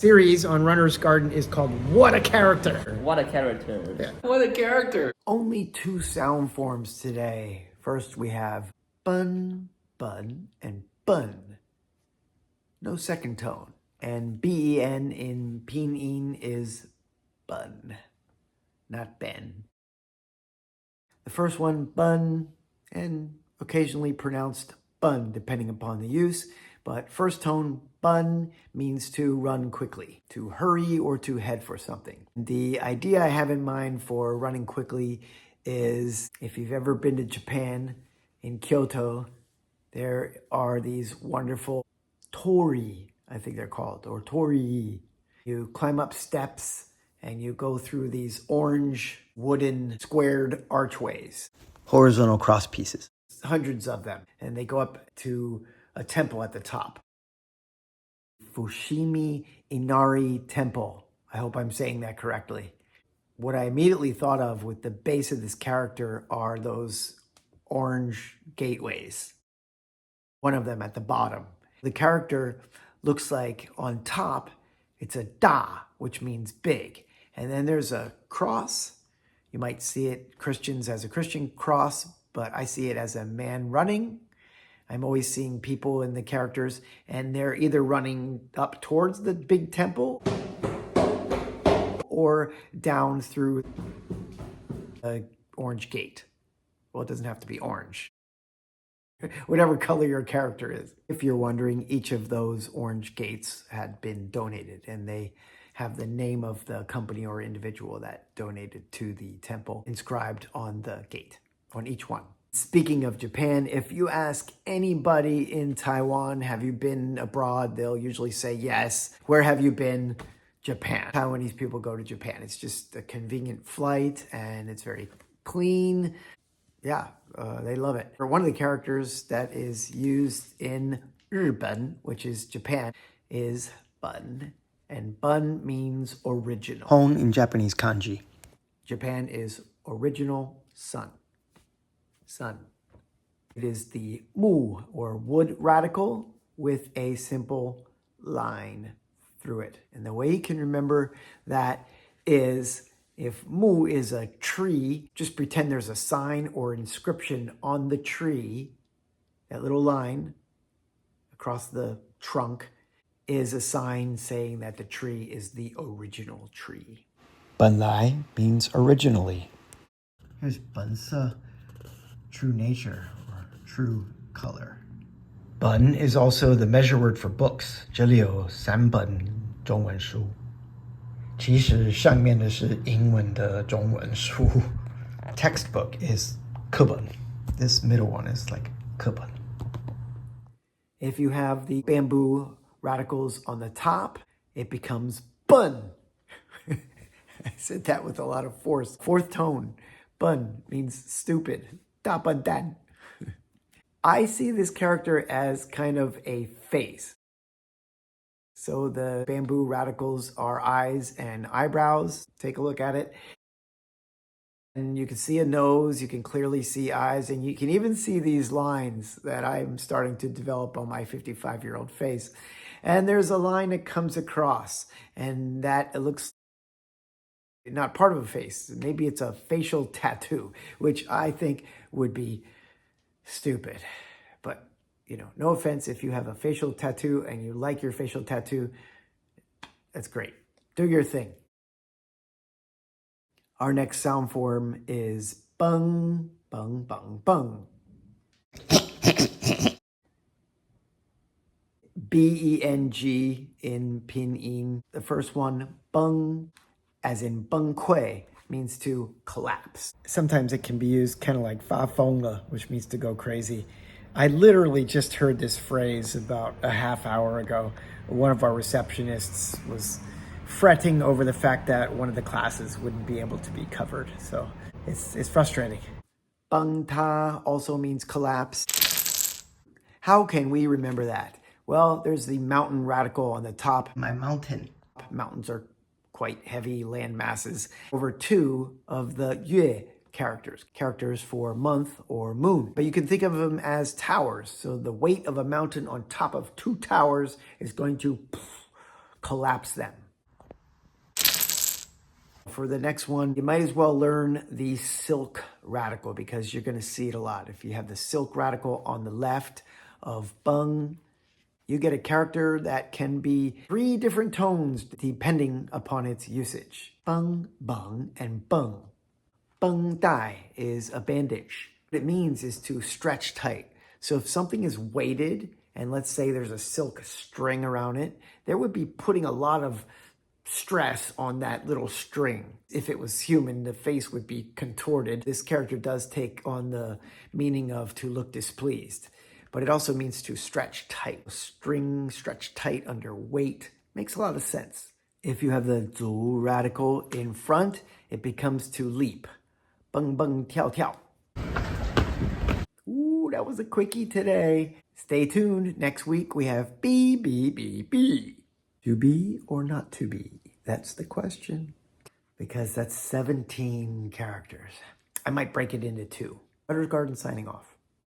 Series on Runner's Garden is called What a Character. What a character. Yeah. What a character. Only two sound forms today. First we have bun, bun, and bun. No second tone. And ben in pinyin is bun, not ben. The first one, bun, and occasionally pronounced bun depending upon the use, but first tone bun means to run quickly, to hurry or to head for something. The idea I have in mind for running quickly is if you've ever been to Japan, in Kyoto, there are these wonderful torii, I think they're called, or torii. You climb up steps and you go through these orange wooden squared archways, horizontal cross pieces, hundreds of them, and they go up to a temple at the top. Fushimi Inari Temple. I hope I'm saying that correctly. What I immediately thought of with the base of this character are those orange gateways. One of them at the bottom. The character looks like on top, it's a da, which means big. And then there's a cross. You might see it, Christians as a Christian cross, but I see it as a man running. I'm always seeing people in the characters, and they're either running up towards the big temple or down through an orange gate. Well, it doesn't have to be orange. Whatever color your character is. If you're wondering, each of those orange gates had been donated, and they have the name of the company or individual that donated to the temple inscribed on the gate, on each one. Speaking of Japan, if you ask anybody in Taiwan, have you been abroad? They'll usually say yes. Where have you been? Japan. Taiwanese people go to Japan. It's just a convenient flight and it's very clean. Yeah, they love it. One of the characters that is used in日本, which is Japan, is bun. And bun means original. Hon in Japanese kanji. Japan is original sun. Sun. It is the mu, or wood radical, with a simple line through it. And the way you can remember that is, if mu is a tree, just pretend there's a sign or inscription on the tree. That little line across the trunk is a sign saying that the tree is the original tree. 本来 means originally. Here's 本色, true nature or true color. Bun is also the measure word for books. 这里有3本中文书。其实上面的是英文的中文书。Textbook is 课本. This middle one is like 课本. If you have the bamboo radicals on the top, it becomes bun. I said that with a lot of force. Fourth tone. Bun means stupid. Da bun dan. I see this character as kind of a face. So the bamboo radicals are eyes and eyebrows. Take a look at it. And you can see a nose, you can clearly see eyes, and you can even see these lines that I'm starting to develop on my 55-year-old face. And there's a line that comes across, and that it looks not part of a face. Maybe it's a facial tattoo, which I think would be stupid. But, you know, no offense if you have a facial tattoo and you like your facial tattoo, that's great. Do your thing. Our next sound form is bung, bung, bung, bung. B-E-N-G in pinyin. The first one, bung, as in bung kui, means to collapse. Sometimes it can be used kind of like fa fong le, which means to go crazy. I literally just heard this phrase about a half hour ago. One of our receptionists was fretting over the fact that one of the classes wouldn't be able to be covered. So it's frustrating. Bang ta also means collapse. How can we remember that? Well, there's the mountain radical on the top. My mountain. Mountains are quite heavy land masses. Over 2 of the yue characters for month or moon. But you can think of them as towers. So the weight of a mountain on top of 2 towers is going to collapse them. For the next one, you might as well learn the silk radical because you're going to see it a lot. If you have the silk radical on the left of Bung, you get a character that can be 3 different tones depending upon its usage. Bung, bung, and bung. Bung dai is a bandage. What it means is to stretch tight. So if something is weighted, and let's say there's a silk string around it, there would be putting a lot of stress on that little string. If it was human, the face would be contorted. This character does take on the meaning of to look displeased, but it also means to stretch tight. String stretched tight under weight makes a lot of sense. If you have the zu radical in front, it becomes to leap. Bung bung tiao tiao. Ooh, that was a quickie today. Stay tuned. Next week we have B, B, B, B. To be or not to be? That's the question. Because that's 17 characters. I might break it into 2. Butter's Garden signing off.